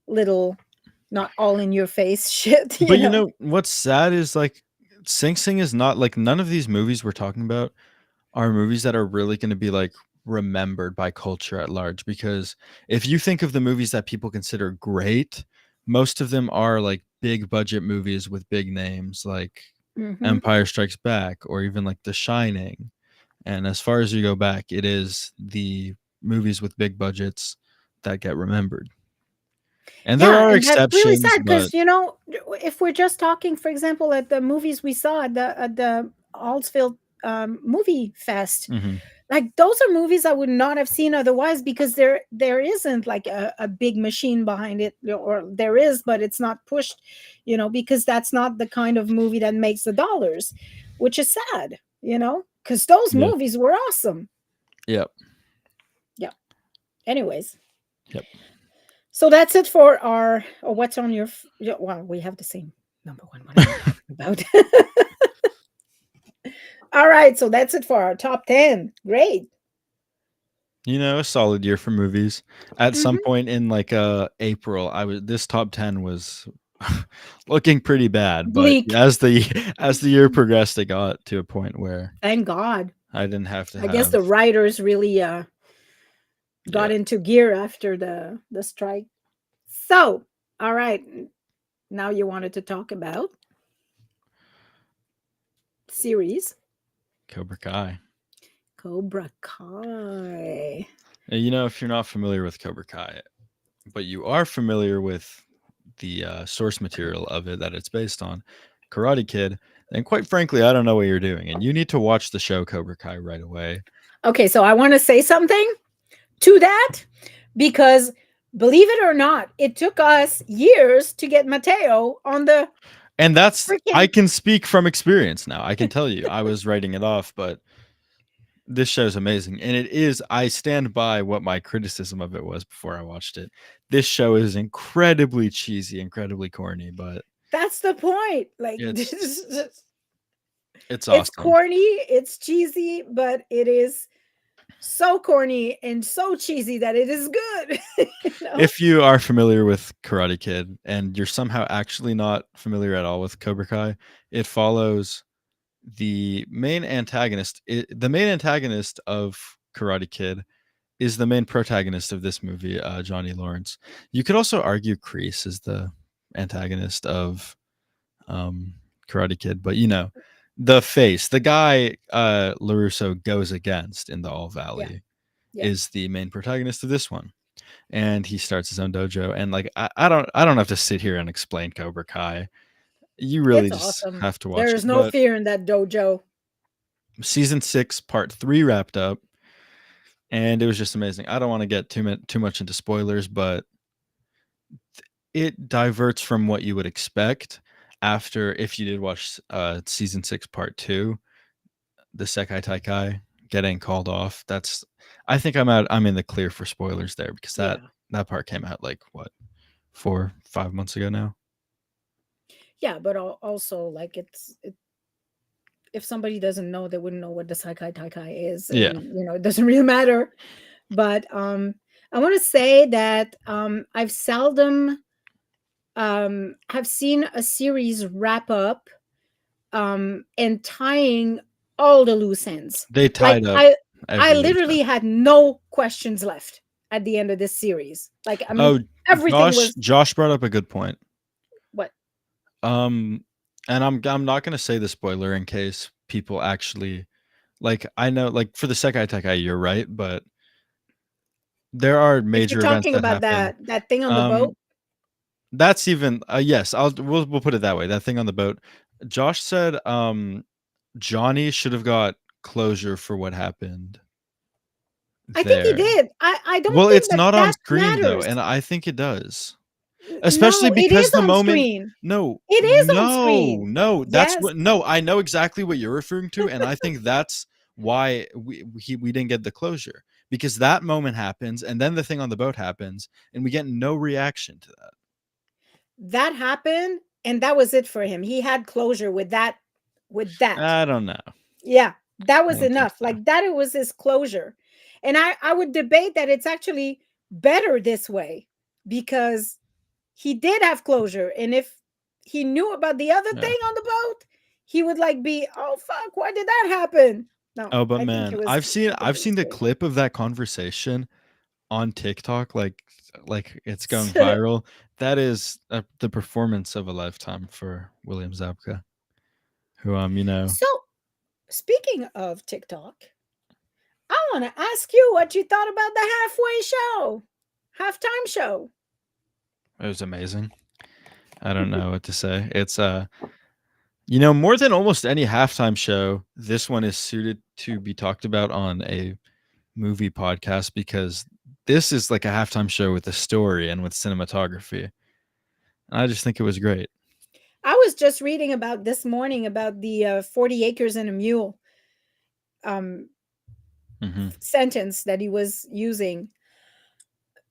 little, not all in your face shit, But you know what's sad is like Sing Sing is not like none of these movies we're talking about are movies that are really going to be like remembered by culture at large, because if you think of the movies that people consider great, most of them are like big budget movies with big names like Mhm. Empire Strikes Back or even like The Shining. And as far as you go back, it is the movies with big budgets that get remembered. And there Yeah, are and that's really exceptions, sad but because if we're just talking, for example, at the movies we saw at the Hallsfield Movie Fest, mhm. like those are movies I would not have seen otherwise because there isn't like a big machine behind it, or there is, but it's not pushed, because that's not the kind of movie that makes the dollars, which is sad, because those Yeah. movies were awesome. Yep. Yeah. Anyways. Yep. So that's it for our, what's on your, well, we have the same number one. What are we talking about? All right. So that's it for our top 10. Great. You know, a solid year for movies. At some Mhm. point in like April, this top 10 was looking pretty bad, but Bleak. as the year progressed, it got to a point where Thank God. I didn't have to I guess have the writers really yeah. got into gear after the strike. So, all right. Now you wanted to talk about series Cobra Kai. Cobra Kai. You know, if you're not familiar with Cobra Kai, but you are familiar with the source material of it that it's based on, Karate Kid, then quite frankly, I don't know what you're doing, and you need to watch the show Cobra Kai right away. Okay, so I want to say something to that because believe it or not, it took us years to get Mateo on the And that's I freaking. can speak from experience now. I can tell you, I was writing it off, but this show's amazing. And it is, I stand by what my criticism of it was before I watched it. This show is incredibly cheesy, incredibly corny, but That's the point. Like, it's it's it's awesome. corny, it's cheesy, but it is so corny and so cheesy that it is good. If you are familiar with Karate Kid and you're somehow actually not familiar at all with Cobra Kai, it follows the main antagonist. The main antagonist of Karate Kid is the main protagonist of this movie, Johnny Lawrence. You could also argue Kreese is the antagonist of Karate Kid, but you know, the face, the guy LaRusso goes against in the All Valley Yeah. is the main protagonist of this one. And he starts his own dojo. And like I don't have to sit here and explain Cobra Kai. You really It's just awesome. have to watch There it. is no But fear in that dojo. season 6, part 3 wrapped up, and it was just amazing. I don't want to get too much into spoilers, but it diverts from what you would expect after, if you did watch season 6, part 2, the Sekai Taikai getting called off. I think I'm in the clear for spoilers there because that part came out like what, 4-5 months ago now. Yeah, but also like if somebody doesn't know, they wouldn't know what the Sekai Taikai is. And, Yeah. it doesn't really matter. But I want to say that I've seldom have seen a series wrap up and tying all the loose ends. They tied up. I literally had no questions left at the end of this series. Like, I mean, everything Josh brought up a good point. What? And I'm not gonna say the spoiler in case people actually like. I know, like for the Sekai Taikai, you're right, but there are major If you're events talking that about happen. that thing on the boat. That's even yes. We'll put it that way. That thing on the boat. Josh said Johnny should have got closure for what happened. I think he did. I don't. Well, think it's not on screen though, matters. and I think it does. especially No, it because is the on moment. screen. No, It is on no, screen. no. That's Yes. what. No, I know exactly what you're referring to, and I think that's why we didn't get the closure, because that moment happens, and then the thing on the boat happens, and we get no reaction to that. That happened, and that was it for him. He had closure with that. I don't know. Yeah, that I was don't think enough. so. Like that, it was his closure. And I would debate that it's actually better this way because he did have closure. And if he knew about the other Yeah. thing on the boat, he would like be, oh fuck, why did that happen? No, Oh, but I think man, it was I've seen I think it was the great. clip of that conversation on TikTok, like it's going viral. That is the performance of a lifetime for William Zabka, who So speaking of TikTok, I want to ask you what you thought about the halftime show. it was amazing. I don't know what to say. It's more than almost any halftime show, this one is suited to be talked about on a movie podcast because this is like a halftime show with a story and with cinematography. I just think it was great. I was just reading about this morning about the 40 acres and a mule sentence that he was using.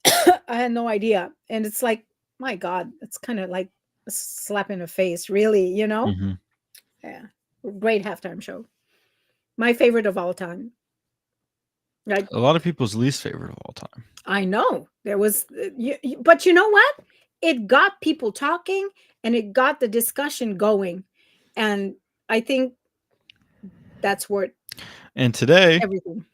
I had no idea. And it's like, my God, it's kind of like a slap in the face, really, Yeah. Great halftime show. My favorite of all time. Like, A lot of people's least favorite of all time. I know there was, but you know what? It got people talking and it got the discussion going. And I think that's worth And today, everything.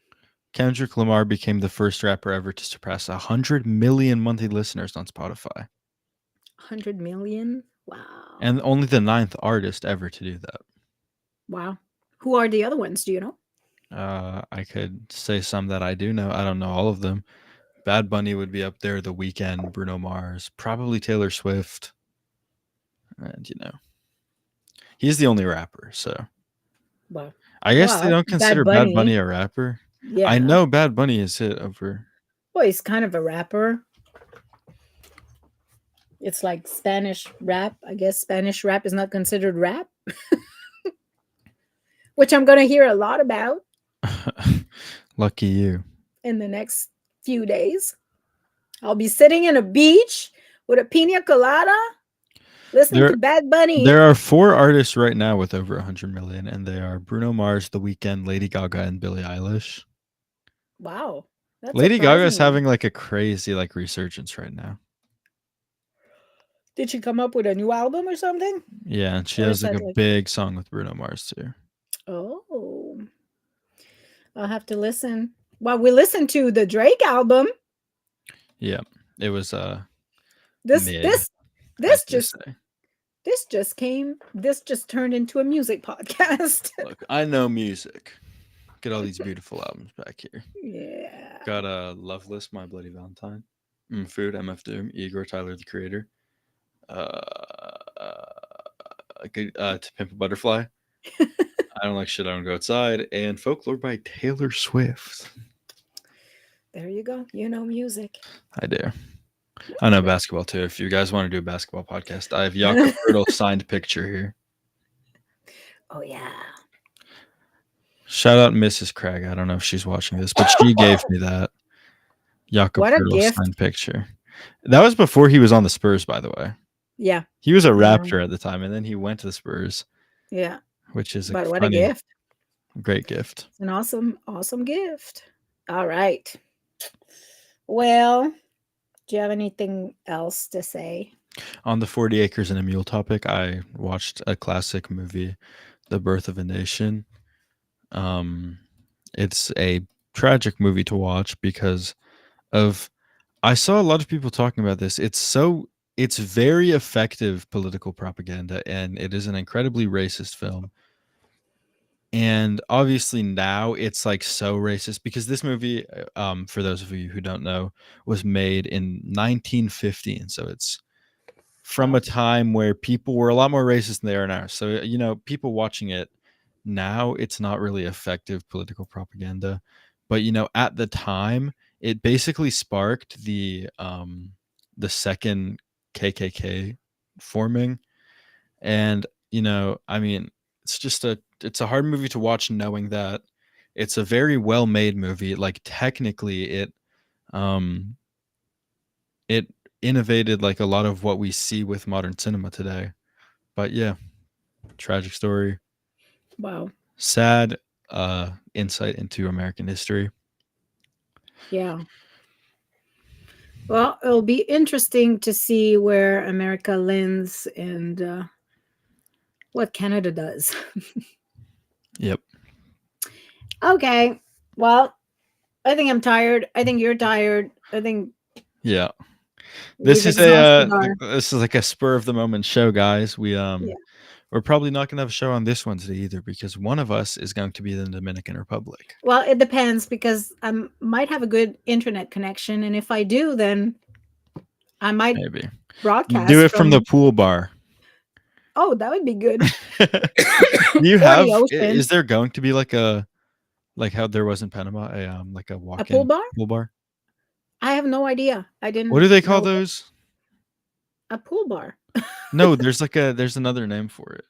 Kendrick Lamar became the first rapper ever to surpass 100 million monthly listeners on Spotify. 100 million? Wow. And only the 9th artist ever to do that. Wow. Who are the other ones? Do you know? I could say some that I do know. I don't know all of them. Bad Bunny would be up there. The Weeknd, Bruno Mars, probably Taylor Swift. And, he's the only rapper. So Well, I guess they don't consider Bad Bunny a rapper. Yeah. I know Bad Bunny is hit over. Well, he's kind of a rapper. It's like Spanish rap. I guess Spanish rap is not considered rap, which I'm going to hear a lot about Lucky you. in the next few days. I'll be sitting in a beach with a pina colada, listening to Bad Bunny. There are 4 artists right now with over 100 million, and they are Bruno Mars, The Weeknd, Lady Gaga, and Billie Eilish. Wow. Lady Gaga is having like a crazy like resurgence right now. Did she come up with a new album or something? Yeah, and she has like a big song with Bruno Mars too. Oh, I'll have to listen. Well, we listened to the Drake album. Yeah, it was this just turned into a music podcast. Look, I know music. Get all these beautiful albums back here. Yeah. Got Loveless, My Bloody Valentine, Food, MF Doom, Igor, Tyler the Creator, To Pimp a Butterfly, I Don't Like Shit, I Don't Go Outside, and Folklore by Taylor Swift. There you go. You know music. I do. I know basketball too. If you guys want to do a basketball podcast, I have Jakob Poeltl signed picture here. Oh yeah. Shout out Mrs. Craig. I don't know if she's watching this, but she gave me that Jakob Poeltl signed picture. That was before he was on the Spurs, by the way. Yeah. He was a Raptor at the time, and then he went to the Spurs. Yeah. Which is what a gift. Great gift. An awesome gift. All right. Well, do you have anything else to say? On the 40 Acres and a Mule topic, I watched a classic movie, The Birth of a Nation. It's a tragic movie to watch because I saw a lot of people talking about this. It's very effective political propaganda, and it is an incredibly racist film. And obviously now it's like so racist because this movie, for those of you who don't know, was made in 1915. So it's from a time where people were a lot more racist than they are now. So, people watching it now, it's not really effective political propaganda. But, at the time, it basically sparked the second KKK forming. And, I mean, it's a hard movie to watch knowing that. It's a very well made movie. Like technically it innovated like a lot of what we see with modern cinema today. But yeah, tragic story. Wow. Sad insight into American history. Yeah. Well, it'll be interesting to see where America lands and what Canada does. Yep. Okay. Well, I think I'm tired. I think you're tired. I think Yeah. This we've is exhausted this is like a spur of the moment show, guys. We're probably not going to have a show on this one today either because one of us is going to be in the Dominican Republic. Well, it depends because I might have a good internet connection, and if I do, then I might Maybe broadcast. do it from the pool bar. Oh, that would be good. Do you Or the have? ocean. Is there going to be like how there was in Panama, like a walk-in pool bar? Pool bar. I have no idea. I didn't. What do they call know. those? A pool bar. No, there's another name for it.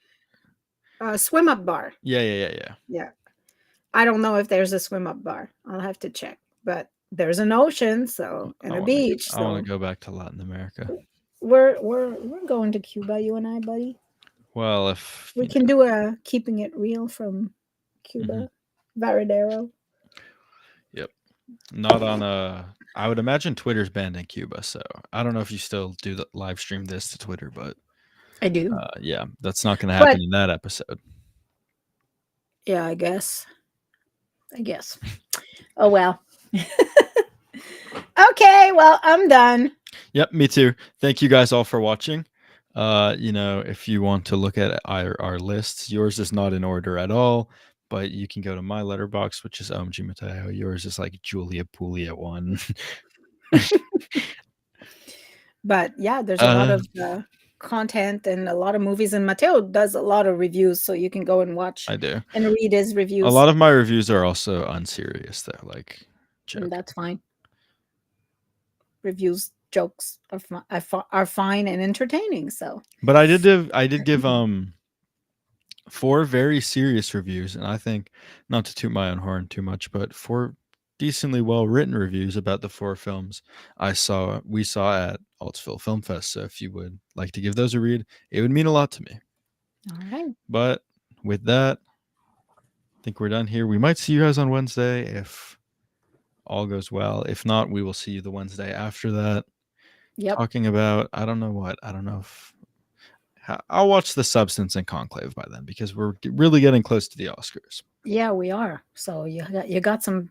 A swim up bar. Yeah. Yeah. I don't know if there's a swim up bar. I'll have to check. But there's an ocean, and a beach. I want to go back to Latin America. We're going to Cuba, you and I, buddy. Well, if We can do a keeping it real from Cuba, Varadero. Yep. Not on I would imagine Twitter's banned in Cuba, so I don't know if you still do the live stream this to Twitter, but I do. Yeah, that's not going to happen in that episode. Yeah, I guess. Oh well. Okay, well, I'm done. Yep, me too. Thank you guys all for watching. If you want to look at our lists, yours is not in order at all, but you can go to my letterbox, which is OMG Mateo. Yours is like Julia Pooley at 1. But yeah, there's a lot of content and a lot of movies, and Mateo does a lot of reviews, so you can go and watch. I do. And read his reviews. A lot of my reviews are also unserious, though, like joke. And that's fine. Reviews, jokes are fine and entertaining. So, but I did give 4 very serious reviews, and I think, not to toot my own horn too much, but 4 decently well written reviews about the 4 films we saw at Altsville Film Fest. So if you would like to give those a read, it would mean a lot to me. all right. But with that, I think we're done here. We might see you guys on Wednesday if all goes well. If not, we will see you the Wednesday after that. Yep. Talking about, I don't know if I'll watch The Substance and Conclave by then because we're really getting close to the Oscars. Yeah, we are. So you got some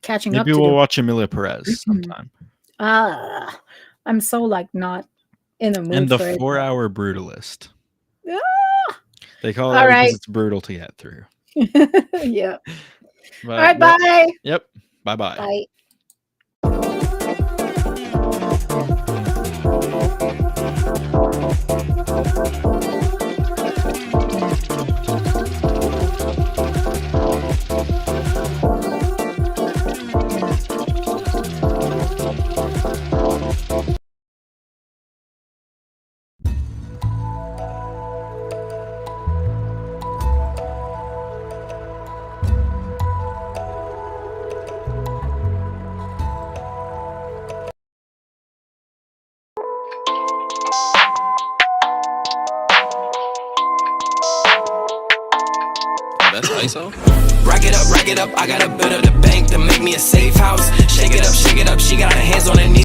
catching up Maybe to we'll do. watch Emilia Perez sometime. I'm so not in the mood And The for 4-Hour Brutalist. it. They call it All that right. because it's brutal to get through. Yeah. But, All right, bye. Yep. Bye-bye. Bye. That's ISO. Rack it up, I gotta build up the bank to make me a safe house. Shake it up, she got her hands on it.